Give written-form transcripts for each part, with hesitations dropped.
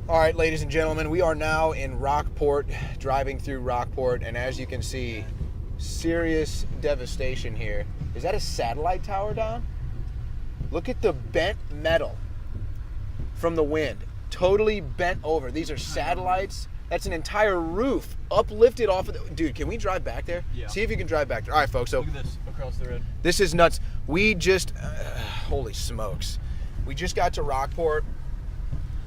All right, ladies and gentlemen, we are now in Rockport, driving through Rockport, and as you can see, serious devastation here. Is that a satellite tower down? Look at the bent metal from the wind. Totally bent over. These are satellites. That's an entire roof uplifted off of the... Dude, can we drive back there? Yeah. See if you can drive back there. All right, folks. So look at this across the road. This is nuts. We just... holy smokes. We just got to Rockport.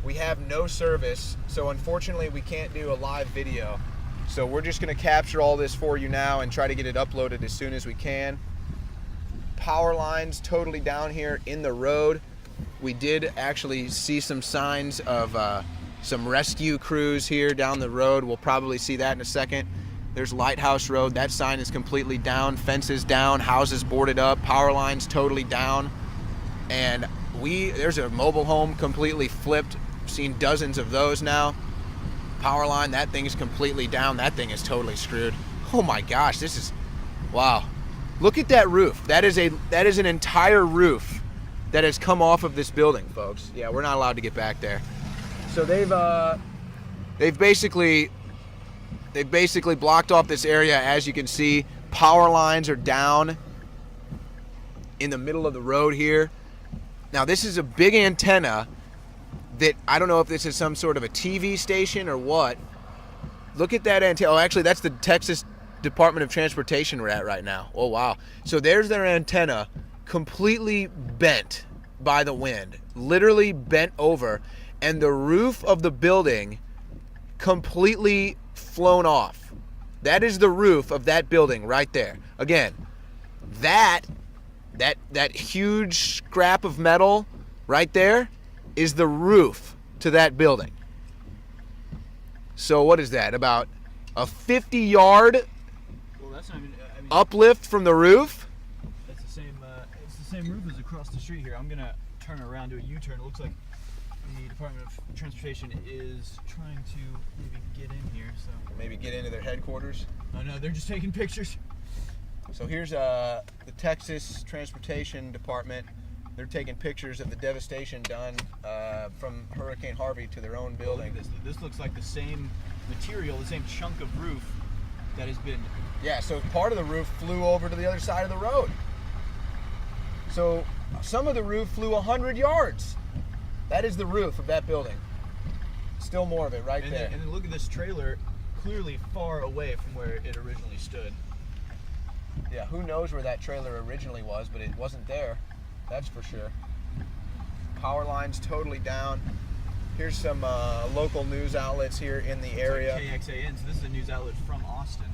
We have no service, so unfortunately we can't do a live video. So we're just going to capture all this for you now and try to get it uploaded as soon as we can. Power lines totally down here in the road. We did actually see some signs of some rescue crews here down the road. We'll probably see that in a second. There's Lighthouse Road. That sign is completely down. Fences down. Houses boarded up. Power lines totally down. And there's a mobile home completely flipped. Seen dozens of those now. Power line, that thing is completely down. That thing is totally screwed. Oh my gosh, this is... Wow. Look at that roof. That is an entire roof that has come off of this building, folks. Yeah, we're not allowed to get back there. So they've basically blocked off this area. As you can see, power lines are down in the middle of the road here. Now this is a big antenna that I don't know if this is some sort of a TV station or what. Look at that antenna. Oh, actually that's the Texas Department of Transportation we're at right now. Oh wow. So there's their antenna, completely bent by the wind, literally bent over, and the roof of the building completely flown off. That is the roof of that building right there. Again, that huge scrap of metal right there is the roof to that building. So what is that? About a 50-yard uplift from the roof? That's the same. It's the same roof as across the street here. I'm gonna turn around, do a U-turn. It looks like the Department of Transportation is trying to maybe get in here. So maybe get into their headquarters. Oh no, they're just taking pictures. So here's the Texas Transportation Department. They're taking pictures of the devastation done from Hurricane Harvey to their own building. This looks like the same material, the same chunk of roof that has been... Yeah, so part of the roof flew over to the other side of the road. So some of the roof flew 100 yards. That is the roof of that building. Still more of it right there. And then look at this trailer, clearly far away from where it originally stood. Yeah, who knows where that trailer originally was, but it wasn't there. That's for sure. Power lines totally down. Here's some local news outlets here in the area. Like KXAN, so this is a news outlet from Austin.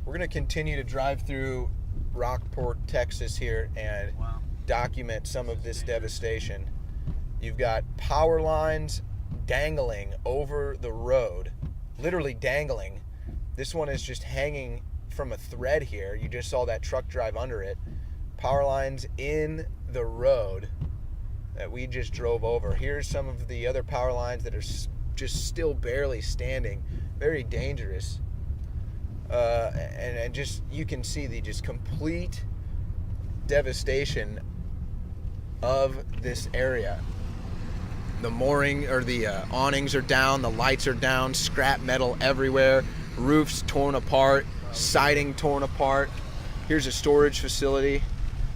We're going to continue to drive through Rockport, Texas here and document some of this devastation. You've got power lines dangling over the road, literally dangling. This one is just hanging from a thread here. You just saw that truck drive under it. Power lines in the road that we just drove over. Here's some of the other power lines that are just still barely standing. Very dangerous. And just, you can see the just complete devastation of this area. The mooring or the awnings are down, the lights are down, scrap metal everywhere, roofs torn apart, siding torn apart. Here's a storage facility,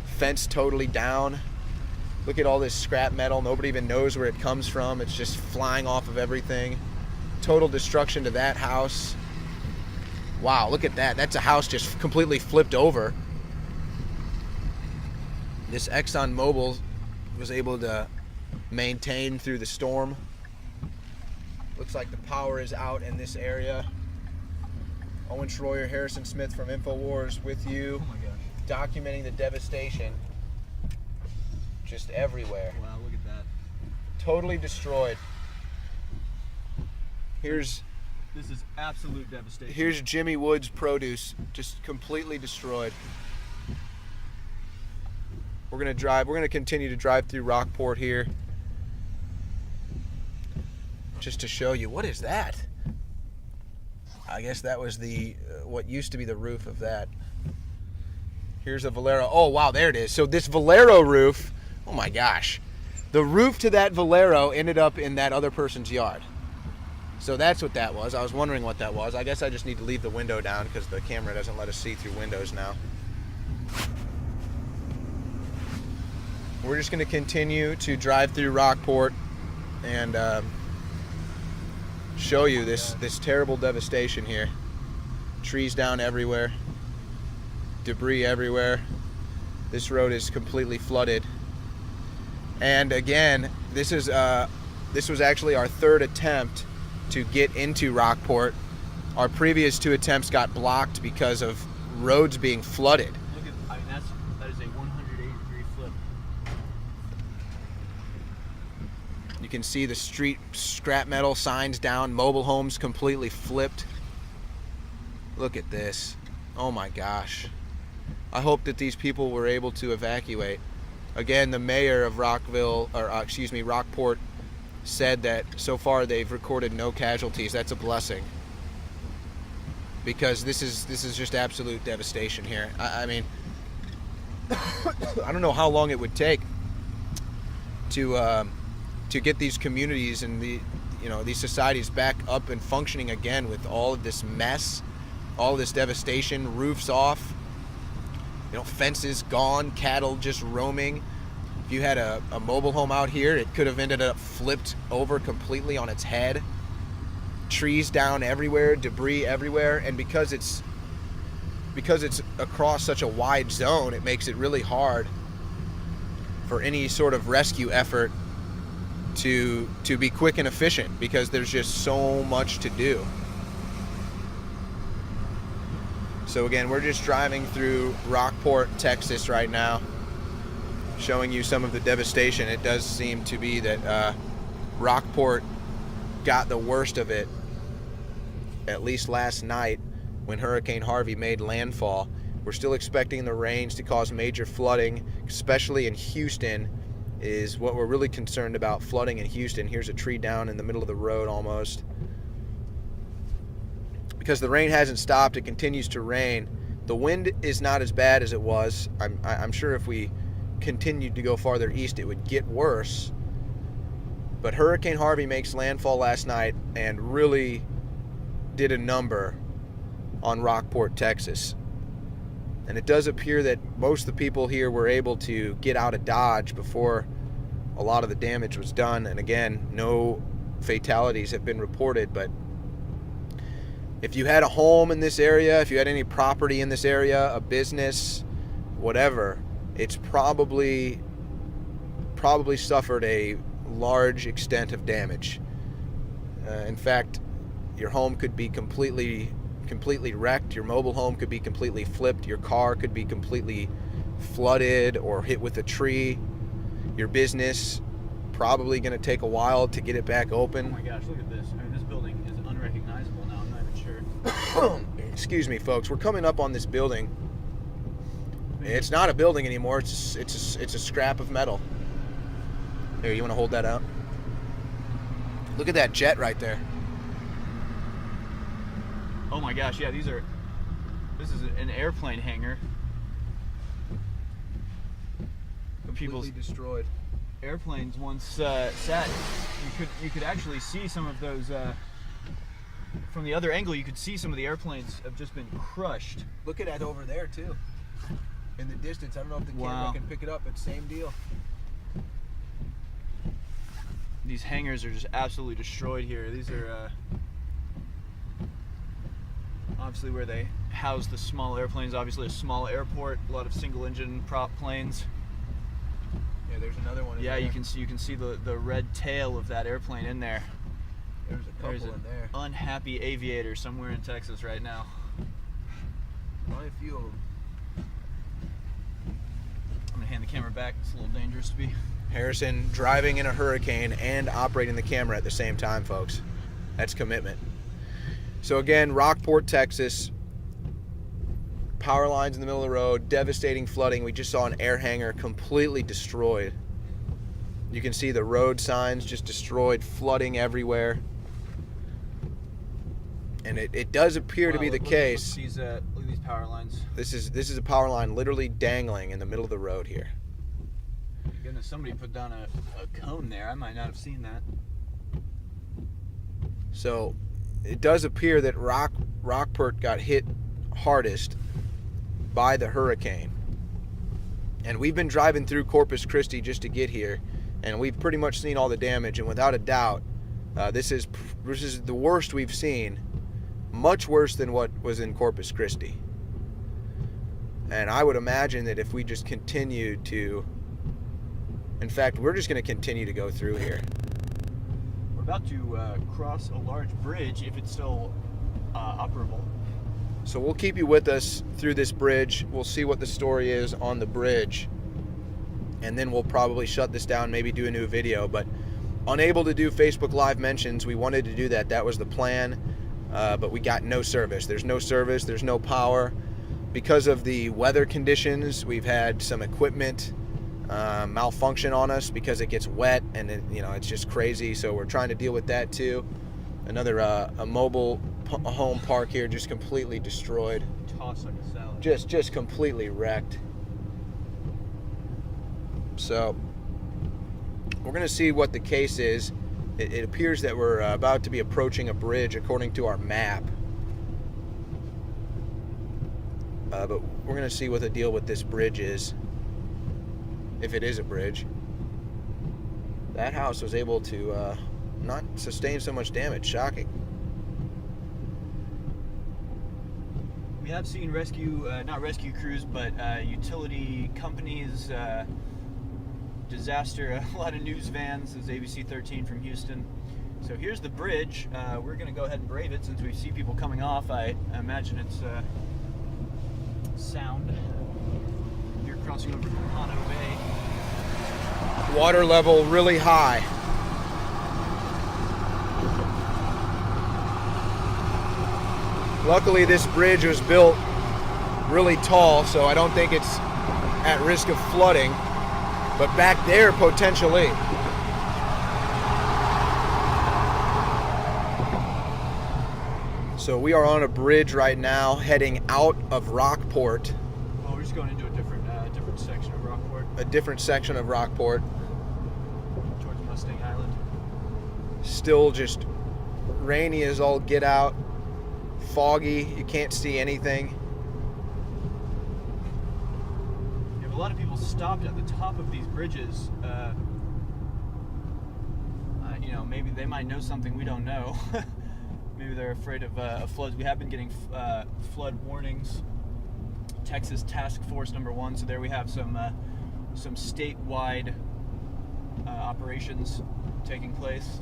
fence totally down. Look at all this scrap metal. Nobody even knows where it comes from. It's just flying off of everything. Total destruction to that house. Wow, look at that. That's a house just completely flipped over. This ExxonMobil was able to maintain through the storm. Looks like the power is out in this area. Owen Schroyer, Harrison Smith from InfoWars with you. Oh my gosh. Documenting the devastation just everywhere. Wow, look at that. Totally destroyed. This is absolute devastation. Here's Jimmy Woods produce, just completely destroyed. We're gonna continue to drive through Rockport here. Just to show you, what is that? I guess that was the what used to be the roof of that. Here's a Valero. Oh wow, there it is. So this Valero roof Oh my gosh. The roof to that Valero ended up in that other person's yard. So that's what that was. I was wondering what that was. I guess I just need to leave the window down because the camera doesn't let us see through windows now. We're just going to continue to drive through Rockport and show you this terrible devastation here. Trees down everywhere, debris everywhere. This road is completely flooded. And again, this was actually our third attempt to get into Rockport. Our previous 2 attempts got blocked because of roads being flooded. Look at, I mean, that is a 180-degree flip. You can see the street scrap metal signs down, mobile homes completely flipped. Look at this. Oh my gosh. I hope that these people were able to evacuate. Again, the mayor of Rockport said that so far they've recorded no casualties. That's a blessing, because this is just absolute devastation here. I mean, I don't know how long it would take to get these communities and these societies back up and functioning again with all of this mess, all of this devastation, roofs off, fences gone, cattle just roaming. If you had a mobile home out here, it could have ended up flipped over completely on its head. Trees down everywhere, debris everywhere, and because it's across such a wide zone, it makes it really hard for any sort of rescue effort to be quick and efficient, because there's just so much to do. So again, we're just driving through Rockport, Texas right now, showing you some of the devastation. It does seem to be that Rockport got the worst of it, at least last night when Hurricane Harvey made landfall. We're still expecting the rains to cause major flooding, especially in Houston is what we're really concerned about, flooding in Houston. Here's a tree down in the middle of the road almost. Because the rain hasn't stopped, it continues to rain. The wind is not as bad as it was. I'm sure if we continued to go farther east, it would get worse. But Hurricane Harvey makes landfall last night and really did a number on Rockport, Texas. And it does appear that most of the people here were able to get out of Dodge before a lot of the damage was done. And again, no fatalities have been reported, but if you had a home in this area, if you had any property in this area, a business, whatever, it's probably suffered a large extent of damage. In fact, your home could be completely wrecked. Your mobile home could be completely flipped. Your car could be completely flooded or hit with a tree. Your business probably going to take a while to get it back open. Oh my gosh, look at this. I mean, this building is unrecognizable now. I'm not even sure. Excuse me, folks. We're coming up on this building. It's not a building anymore. It's a scrap of metal. Here, you want to hold that out? Look at that jet right there. Oh my gosh, yeah, this is an airplane hangar. Completely destroyed. Airplanes once sat. You could actually see some of those from the other angle. You could see some of the airplanes have just been crushed. Look at that over there too. In the distance, I don't know if the camera can pick it up, but same deal. These hangars are just absolutely destroyed here. These are obviously where they house the small airplanes. Obviously a small airport, a lot of single engine prop planes. Yeah, there's another one in there. You can see the red tail of that airplane in there. There's a couple in there. Unhappy aviator somewhere in Texas right now. Probably a few of them. I'm gonna hand the camera back. It's a little dangerous to be. Harrison driving in a hurricane and operating the camera at the same time, folks. That's commitment. So again, Rockport, Texas. Power lines in the middle of the road, devastating flooding. We just saw an air hangar completely destroyed. You can see the road signs just destroyed, flooding everywhere. And it does appear to be the case. Look at these power lines. This is a power line literally dangling in the middle of the road here. You goodness, somebody put down a cone there. I might not have seen that. So it does appear that Rockport got hit hardest by the hurricane. And we've been driving through Corpus Christi just to get here, and we've pretty much seen all the damage, and without a doubt, this is the worst we've seen, much worse than what was in Corpus Christi. And I would imagine that if we just continued to, in fact, we're just going to continue to go through here. We're about to cross a large bridge, if it's still operable. So we'll keep you with us through this bridge. We'll see what the story is on the bridge, and then we'll probably shut this down, maybe do a new video. But unable to do Facebook Live mentions. We wanted to do that. That was the plan, but we got no service. There's no service. There's no power. Because of the weather conditions, we've had some equipment malfunction on us because it gets wet, and it's just crazy. So we're trying to deal with that too. Another a mobile home park here just completely destroyed. Tossed like a salad. Just completely wrecked. So we're gonna see what the case is. It appears that we're about to be approaching a bridge according to our map. But we're gonna see what the deal with this bridge is. If it is a bridge. That house was able to not sustain so much damage. Shocking. We have seen not rescue crews, but utility companies, disaster, a lot of news vans. This is ABC 13 from Houston. So here's the bridge. We're going to go ahead and brave it since we see people coming off. I imagine it's sound. You're crossing over Pompano Bay. Water level really high. Luckily, this bridge was built really tall, so I don't think it's at risk of flooding. But back there, potentially. So we are on a bridge right now, heading out of Rockport. Oh, we're just going into a different section of Rockport. A different section of Rockport. Towards Mustang Island. Still just rainy as all get out. Foggy, you can't see anything. Yeah, a lot of people stopped at the top of these bridges. Maybe they might know something we don't know. Maybe they're afraid of floods. We have been getting flood warnings. Texas Task Force number 1. So there we have some statewide operations taking place,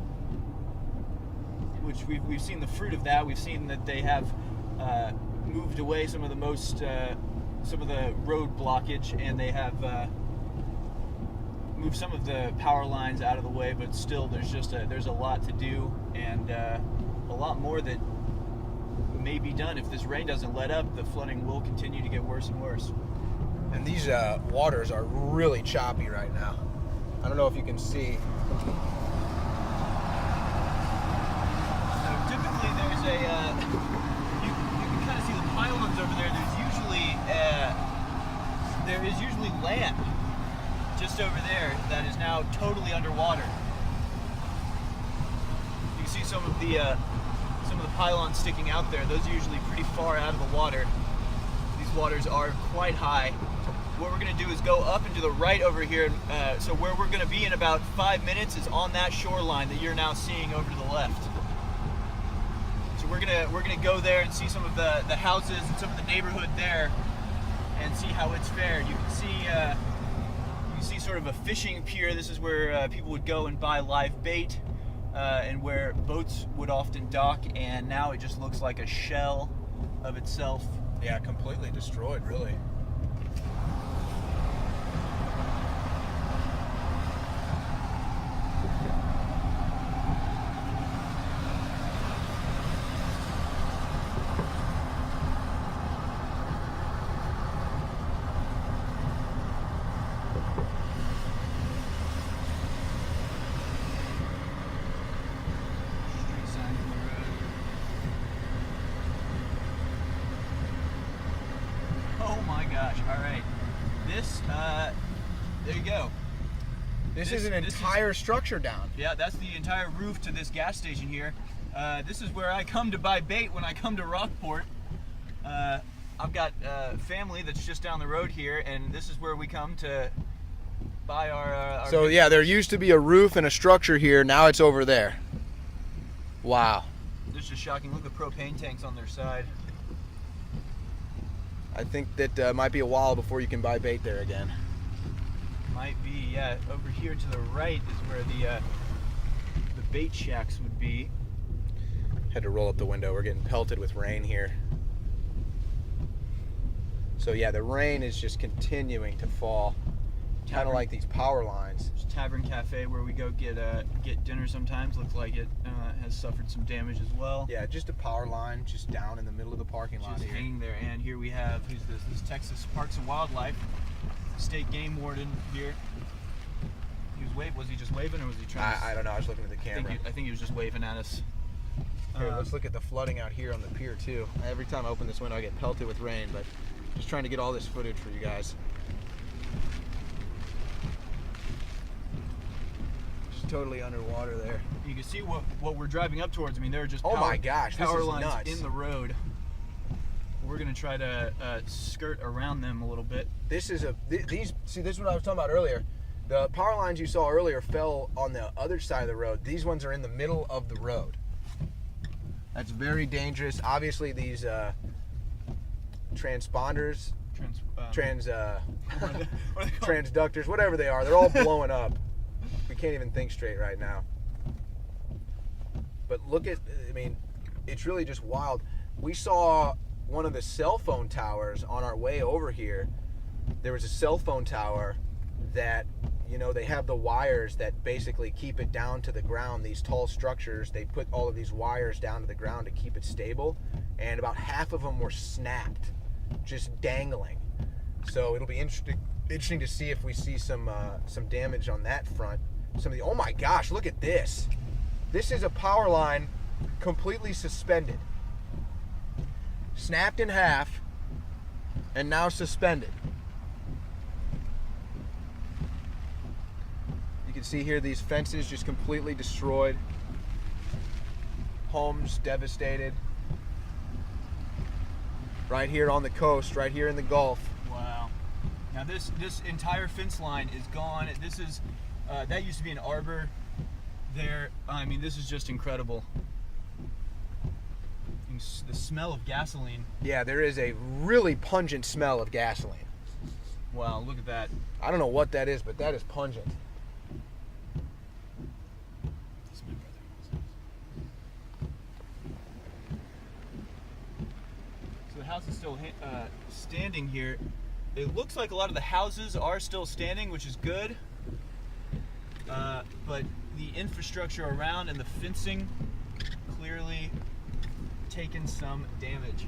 which we've seen the fruit of that. We've seen that they have moved away some of the road blockage, and they have moved some of the power lines out of the way. But still, there's a lot to do, and a lot more that may be done. If this rain doesn't let up, the flooding will continue to get worse and worse. And these waters are really choppy right now. I don't know if you can see. Typically, there's you can kind of see the pylons over there. There is usually land just over there that is now totally underwater. You can see some of the pylons sticking out there. Those are usually pretty far out of the water. These waters are quite high. What we're going to do is go up and to the right over here. So where we're going to be in about 5 minutes is on that shoreline that you're now seeing over to the left. So we're gonna go there and see some of the houses and some of the neighborhood there, and see how it's fared. You can see sort of a fishing pier. This is where people would go and buy live bait, and where boats would often dock. And now it just looks like a shell of itself. Yeah, completely destroyed, really. Oh my gosh, all right. This, there you go. This is an entire structure down. Yeah, that's the entire roof to this gas station here. This is where I come to buy bait when I come to Rockport. I've got family that's just down the road here, and this is where we come to buy our So yeah, there used to be a roof and a structure here. Now it's over there. Wow. This is just shocking. Look at the propane tanks on their side. I think that might be a while before you can buy bait there again. Might be, yeah. Over here to the right is where the bait shacks would be. Had to roll up the window. We're getting pelted with rain here. So yeah, the rain is just continuing to fall. Kind of like these power lines. There's Tavern Cafe where we go get dinner sometimes. Looks like it has suffered some damage as well. Yeah, just a power line just down in the middle of the parking lot Just here. hanging there. And here we have, who's this? This is Texas Parks and Wildlife, state game warden here. Was he just waving, or was he trying to... I don't know, I was looking at the camera. I think he was just waving at us. Here, let's look at the flooding out here on the pier too. Every time I open this window I get pelted with rain, but just trying to get all this footage for you guys. Just totally underwater there. You can see what we're driving up towards. I mean, there are just oh my gosh, power this is lines nuts. in the road. We're gonna try to skirt around them a little bit. This is this is what I was talking about earlier. The power lines you saw earlier fell on the other side of the road. These ones are in the middle of the road. That's very dangerous. Obviously, these transponders, transductors, whatever they are, they're all blowing up. We can't even think straight right now. But look at, I mean, it's really just wild. We saw one of the cell phone towers on our way over here. There was a cell phone tower that, you know, they have the wires that basically keep it down to the ground. These tall structures, they put all of these wires down to the ground to keep it stable, and about half of them were snapped, just dangling. So it'll be interesting to see if we see some damage on that front. Oh my gosh, look at this. This is a power line completely suspended, snapped in half, and now suspended. You can see here these fences just completely destroyed. Homes devastated. Right here on the coast, right here in the Gulf. Wow. Now this entire fence line is gone. This is that used to be an arbor there. I mean, this is just incredible. The smell of gasoline. Yeah, there is a really pungent smell of gasoline. Wow, look at that. I don't know what that is, but that is pungent. So the house is still standing here. It looks like a lot of the houses are still standing, which is good. But the infrastructure around and the fencing clearly taken some damage.